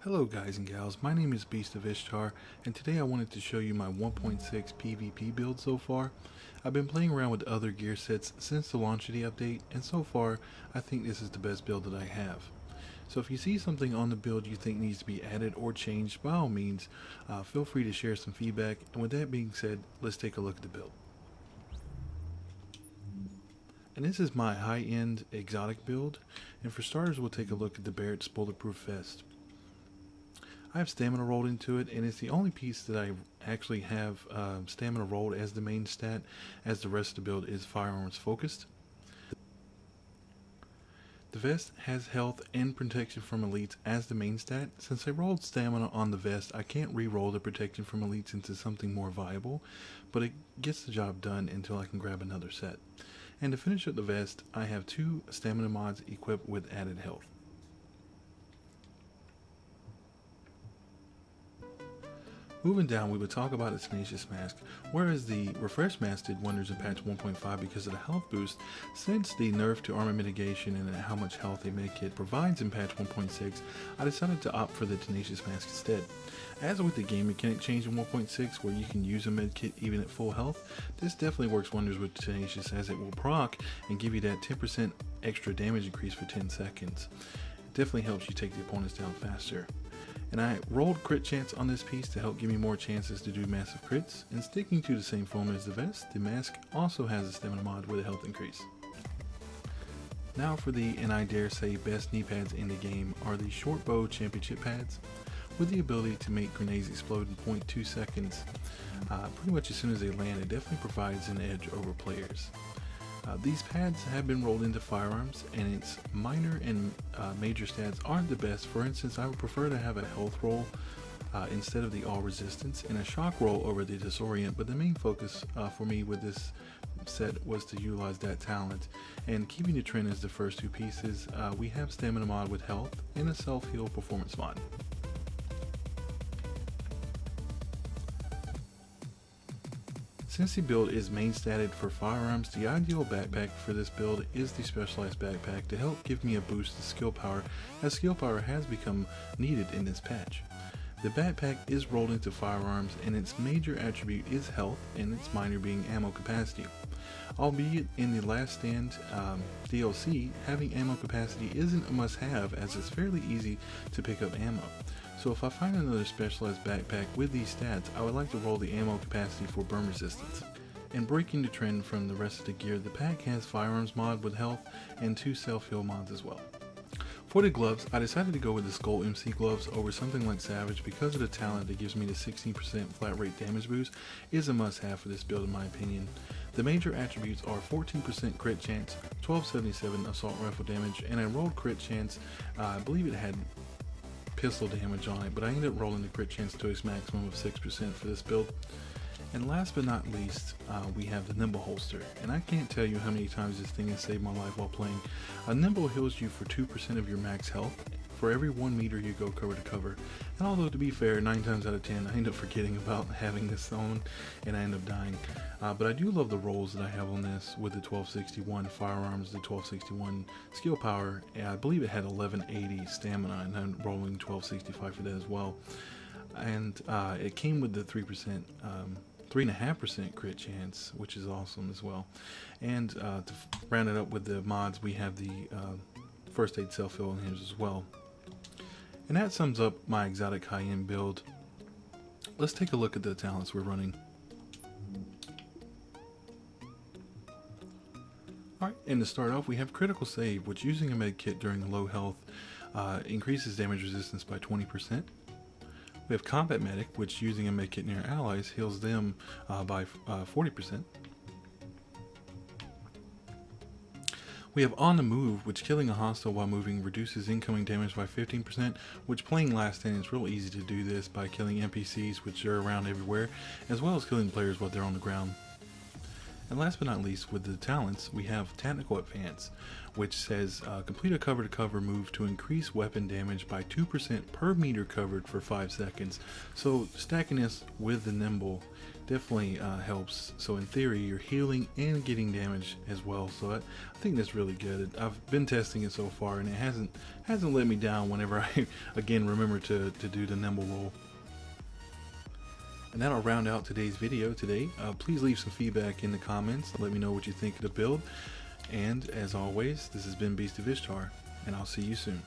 Hello guys and gals, my name is Beast of Ishtar, and today I wanted to show you my 1.6 PvP build so far. I've been playing around with other gear sets since the launch of the update, and so far I think this is the best build that I have. So if you see something on the build you think needs to be added or changed, by all means, feel free to share some feedback, and with that being said, let's take a look at the build. And this is my high-end exotic build, and for starters we'll take a look at the Barrett's Bulletproof Vest. I have stamina rolled into it, and it's the only piece that I actually have stamina rolled as the main stat, as the rest of the build is firearms focused. The vest has health and protection from elites as the main stat. Since I rolled stamina on the vest, I can't re-roll the protection from elites into something more viable, but it gets the job done until I can grab another set. And to finish up the vest, I have 2 stamina mods equipped with added health. Moving down, we would talk about the Tenacious Mask. Whereas the Refresh Mask did wonders in patch 1.5 because of the health boost, since the nerf to armor mitigation and how much health a medkit provides in patch 1.6, I decided to opt for the Tenacious Mask instead. As with the game mechanic change in 1.6 where you can use a medkit even at full health, this definitely works wonders with Tenacious, as it will proc and give you that 10% extra damage increase for 10 seconds. It definitely helps you take the opponents down faster. And I rolled crit chance on this piece to help give me more chances to do massive crits, and sticking to the same formula as the vest, the mask also has a stamina mod with a health increase. Now for the, and I dare say, best knee pads in the game are the short bow championship pads, with the ability to make grenades explode in 0.2 seconds. Pretty much as soon as they land, it definitely provides an edge over players. These pads have been rolled into firearms, and its minor and major stats aren't the best. For instance, I would prefer to have a health roll instead of the all resistance, and a shock roll over the disorient, but the main focus for me with this set was to utilize that talent. And keeping the trend as the first 2 pieces, we have stamina mod with health and a self-heal performance mod. Since the build is main statted for firearms, the ideal backpack for this build is the specialized backpack to help give me a boost to skill power, as skill power has become needed in this patch. The backpack is rolled into firearms, and its major attribute is health, and its minor being ammo capacity. Albeit in the Last Stand DLC, having ammo capacity isn't a must-have, as it's fairly easy to pick up ammo. So if I find another specialized backpack with these stats, I would like to roll the ammo capacity for burn resistance. And breaking the trend from the rest of the gear, the pack has firearms mod with health and 2 self-heal mods as well. For the gloves, I decided to go with the Skull MC gloves over something like Savage because of the talent that gives me the 16% flat rate damage boost is a must-have for this build in my opinion. The major attributes are 14% crit chance, 1277 assault rifle damage, and I rolled crit chance, I believe it had pistol damage on it, but I ended up rolling the crit chance to its maximum of 6% for this build. And last but not least, we have the Nimble holster, and I can't tell you how many times this thing has saved my life while playing. A Nimble heals you for 2% of your max health for every 1 meter you go cover to cover, and although to be fair, 9 times out of 10 I end up forgetting about having this on and I end up dying. But I do love the rolls that I have on this with the 1261 firearms, the 1261 skill power, and I believe it had 1180 stamina, and I'm rolling 1265 for that as well. And it came with the 3.5% crit chance, which is awesome as well. And to round it up with the mods, we have the first aid self-heal in here as well. And that sums up my exotic high-end build. Let's take a look at the talents we're running. Alright, and to start off we have Critical Save, which using a med kit during low health increases damage resistance by 20%. We have Combat Medic, which using a medkit near allies heals them by 40%. We have On the Move, which killing a hostile while moving reduces incoming damage by 15%, which playing Last Stand it's real easy to do this by killing NPCs, which are around everywhere, as well as killing players while they're on the ground. And last but not least, with the talents, we have Tactical Advance, which says complete a cover-to-cover move to increase weapon damage by 2% per meter covered for 5 seconds. So stacking this with the Nimble definitely helps. So in theory, you're healing and getting damage as well. So I think that's really good. I've been testing it so far, and it hasn't let me down whenever I again remember to do the Nimble roll. And that'll round out today's video today. Please leave some feedback in the comments. Let me know what you think of the build. And as always, this has been Beast of Ishtar, and I'll see you soon.